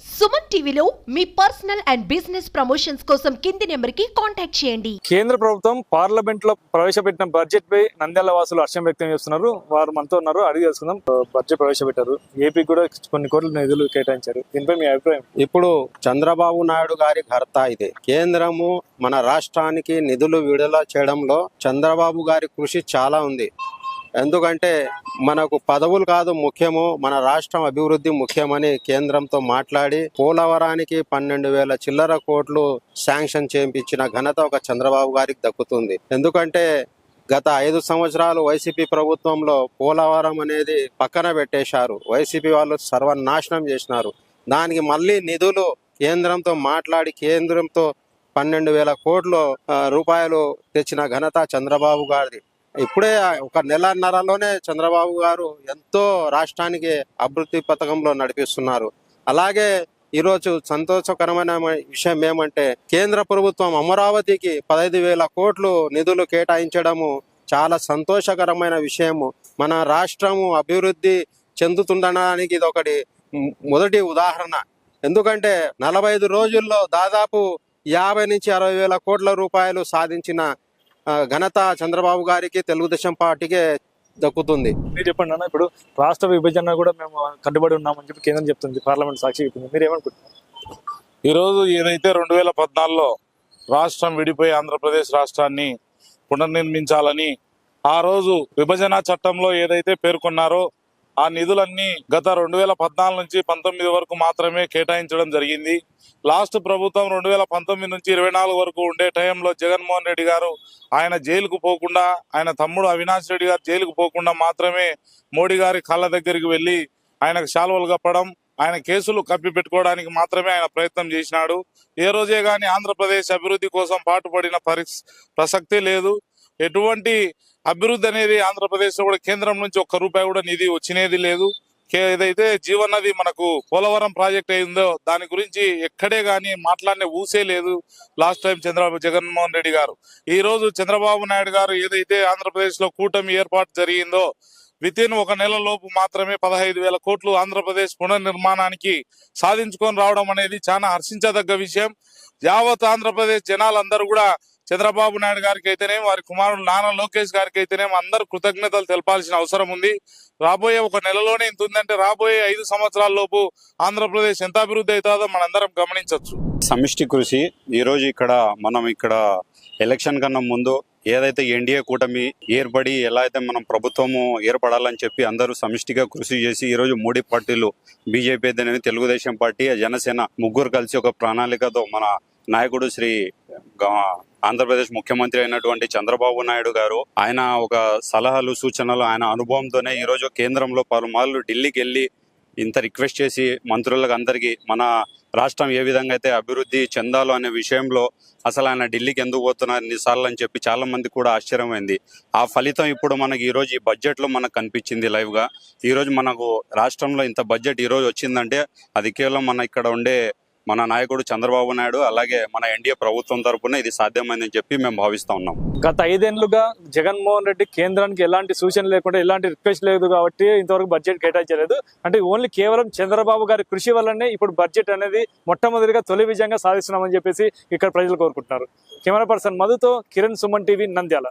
సుమన్ టీవీలో మీ personal and business promotions కోసం కింది నెంబర్కి కాంటాక్ట్ చేయండి. కేంద్ర ప్రభుత్వం పార్లమెంట్ లో ప్రవేశపెట్టిన బడ్జెట్ పై నంద్యాల వాసులు హర్షం వ్యక్తం చేస్తున్నారు. వారు మనతో ఉన్నారు, అడిగి తెలుసుకుందాం. బడ్జెట్ ప్రవేశపెట్టారు, ఏపీ కూడా కొన్ని కోట్ల నిధులు కేటాయించారు. దీనిపై మీ అభిప్రాయం? ఇప్పుడు చంద్రబాబు నాయుడు గారి ఘర్త ఇదే. కేంద్రము మన రాష్ట్రానికి నిధులు విడుదల చేయడంలో చంద్రబాబు గారి కృషి చాలా ఉంది. ఎందుకంటే మనకు పదవులు కాదు ముఖ్యము, మన రాష్ట్రం అభివృద్ధి ముఖ్యమని కేంద్రంతో మాట్లాడి పోలవరానికి 12,000 చిల్లర కోట్లు శాంక్షన్ చేయించిన ఘనత ఒక చంద్రబాబు గారికి దక్కుతుంది. ఎందుకంటే గత 5 సంవత్సరాలు వైసీపీ ప్రభుత్వంలో పోలవరం అనేది పక్కన పెట్టేశారు. వైసీపీ వాళ్ళు సర్వనాశనం చేసినారు. దానికి మళ్ళీ నిధులు కేంద్రంతో మాట్లాడి కేంద్రంతో 12,000 కోట్ల రూపాయలు తెచ్చిన ఘనత చంద్రబాబు గారిది. ఇప్పుడే ఒక నెలన్నరలోనే చంద్రబాబు గారు ఎంతో రాష్ట్రానికి అభివృద్ధి పథకంలో నడిపిస్తున్నారు. అలాగే ఈరోజు సంతోషకరమైన విషయం ఏమంటే కేంద్ర ప్రభుత్వం అమరావతికి 15,000 కోట్లు నిధులు కేటాయించడము చాలా సంతోషకరమైన విషయము. మన రాష్ట్రము అభివృద్ధి చెందుతుండడానికి ఇది ఒకటి మొదటి ఉదాహరణ. ఎందుకంటే 45 రోజుల్లో దాదాపు 50 నుంచి 60,000 కోట్ల రూపాయలు సాధించిన ఘనత చంద్రబాబు గారికి, తెలుగుదేశం పార్టీకే దక్కుతుంది. మీరు చెప్పండి అన్న, ఇప్పుడు రాష్ట్ర విభజన కూడా మేము కట్టుబడి ఉన్నామని చెప్పి కేంద్రం చెప్తుంది, పార్లమెంట్ సాక్షి చెప్తుంది. మీరు ఏమనుకుంటున్నారు? ఈరోజు ఏదైతే 2014లో రాష్ట్రం విడిపోయి ఆంధ్రప్రదేశ్ రాష్ట్రాన్ని పునర్నిర్మించాలని ఆ రోజు విభజన చట్టంలో ఏదైతే పేర్కొన్నారో ఆ నిధులన్నీ గత 2014 నుంచి 19 వరకు మాత్రమే కేటాయించడం జరిగింది. లాస్ట్ ప్రభుత్వం 2019 నుంచి 24 వరకు ఉండే టైంలో జగన్మోహన్ రెడ్డి గారు ఆయన జైలుకు పోకుండా, ఆయన తమ్ముడు అవినాష్ రెడ్డి గారు జైలుకు పోకుండా మాత్రమే మోడీ గారి కాళ్ళ దగ్గరికి వెళ్ళి ఆయనకు శాల్వలు కప్పడం, ఆయన కేసులు కప్పి పెట్టుకోవడానికి మాత్రమే ఆయన ప్రయత్నం చేసినాడు. ఏ రోజే కానీ ఆంధ్రప్రదేశ్ అభివృద్ధి కోసం పాటుపడిన ప్రసక్తే లేదు. ఎటువంటి అభివృద్ధి అనేది ఆంధ్రప్రదేశ్ లో కూడా కేంద్రం నుంచి ఒక్క రూపాయి కూడా నిధి వచ్చినది లేదు. ఏదైతే జీవనది మనకు పోలవరం ప్రాజెక్ట్ అయిందో దాని గురించి ఎక్కడే గానీ మాట్లాడిన ఊసే లేదు లాస్ట్ టైం జగన్మోహన్ రెడ్డి గారు. ఈ రోజు చంద్రబాబు నాయుడు గారు ఏదైతే ఆంధ్రప్రదేశ్ లో కూటమి ఏర్పాటు జరిగిందో వితిన్ 1 నెల లోపు మాత్రమే 15,000 కోట్లు ఆంధ్రప్రదేశ్ పునర్నిర్మాణానికి సాధించుకొని రావడం అనేది చాలా హర్షించదగ్గ విషయం. యావత్ ఆంధ్రప్రదేశ్ జనాలందరూ కూడా చంద్రబాబు నాయుడు గారికి అయితేనేమి, వారి కుమారుడు నారా లోకేష్ గారికి అయితేనేమి అందరూ కృతజ్ఞతలు తెలపాల్సిన అవసరం ఉంది. రాబోయే 1 నెలలోనే ఇంత ఉందంటే రాబోయే 5 సంవత్సరాల లోపు ఆంధ్రప్రదేశ్ ఎంత అభివృద్ధి అవుతుందో మనందరం గమనించవచ్చు. సమిష్టి కృషి. ఈరోజు మనం ఎలక్షన్ కన్నా ముందు ఏదైతే ఎన్డీఏ కూటమి ఏర్పడి ఎలా అయితే మనం ప్రభుత్వము ఏర్పడాలని చెప్పి అందరూ సమిష్టిగా కృషి చేసి ఈరోజు 3 పార్టీలు బీజేపీ అయితేనేమి, తెలుగుదేశం పార్టీ, జనసేన ముగ్గురు కలిసి ఒక ప్రణాళికతో మన నాయకుడు శ్రీ ఆంధ్రప్రదేశ్ ముఖ్యమంత్రి అయినటువంటి చంద్రబాబు నాయుడు గారు ఆయన ఒక సలహాలు సూచనలు ఆయన అనుభవంతోనే ఈరోజు కేంద్రంలో పలుమార్లు ఢిల్లీకి వెళ్ళి ఇంత రిక్వెస్ట్ చేసి మంత్రులకు అందరికీ మన రాష్ట్రం ఏ విధంగా అయితే అభివృద్ధి చెందాలో అనే విషయంలో అసలు ఆయన ఢిల్లీకి ఎందుకు పోతున్నారు ఎన్నిసార్లు అని చెప్పి చాలా మంది కూడా ఆశ్చర్యమైంది. ఆ ఫలితం ఇప్పుడు మనకి ఈరోజు ఈ బడ్జెట్లో మనకు కనిపించింది లైవ్గా. ఈరోజు మనకు రాష్ట్రంలో ఇంత బడ్జెట్ ఈరోజు వచ్చిందంటే అది కేవలం ఇక్కడ ఉండే మన నాయకుడు చంద్రబాబు నాయుడు అలాగే మన ఎన్డీఏ ప్రభుత్వం తరఫున ఇది సాధ్యమైందని చెప్పి మేము భావిస్తా ఉన్నాం. గత 5 ఏళ్లుగా జగన్మోహన్ రెడ్డి కేంద్రానికి ఎలాంటి సూచన లేకుండా, ఎలాంటి రిక్వెస్ట్ లేదు కాబట్టి ఇంతవరకు బడ్జెట్ కేటాయించలేదు. అంటే ఓన్లీ కేవలం చంద్రబాబు గారి కృషి వల్లనే ఇప్పుడు బడ్జెట్ అనేది మొట్టమొదటిగా తొలి విజయంగా సాధిస్తున్నామని చెప్పేసి ఇక్కడ ప్రజలు కోరుకుంటున్నారు. కెమెరా పర్సన్ మధుతో కిరణ్, సుమన్ టీవీ, నంద్యాల.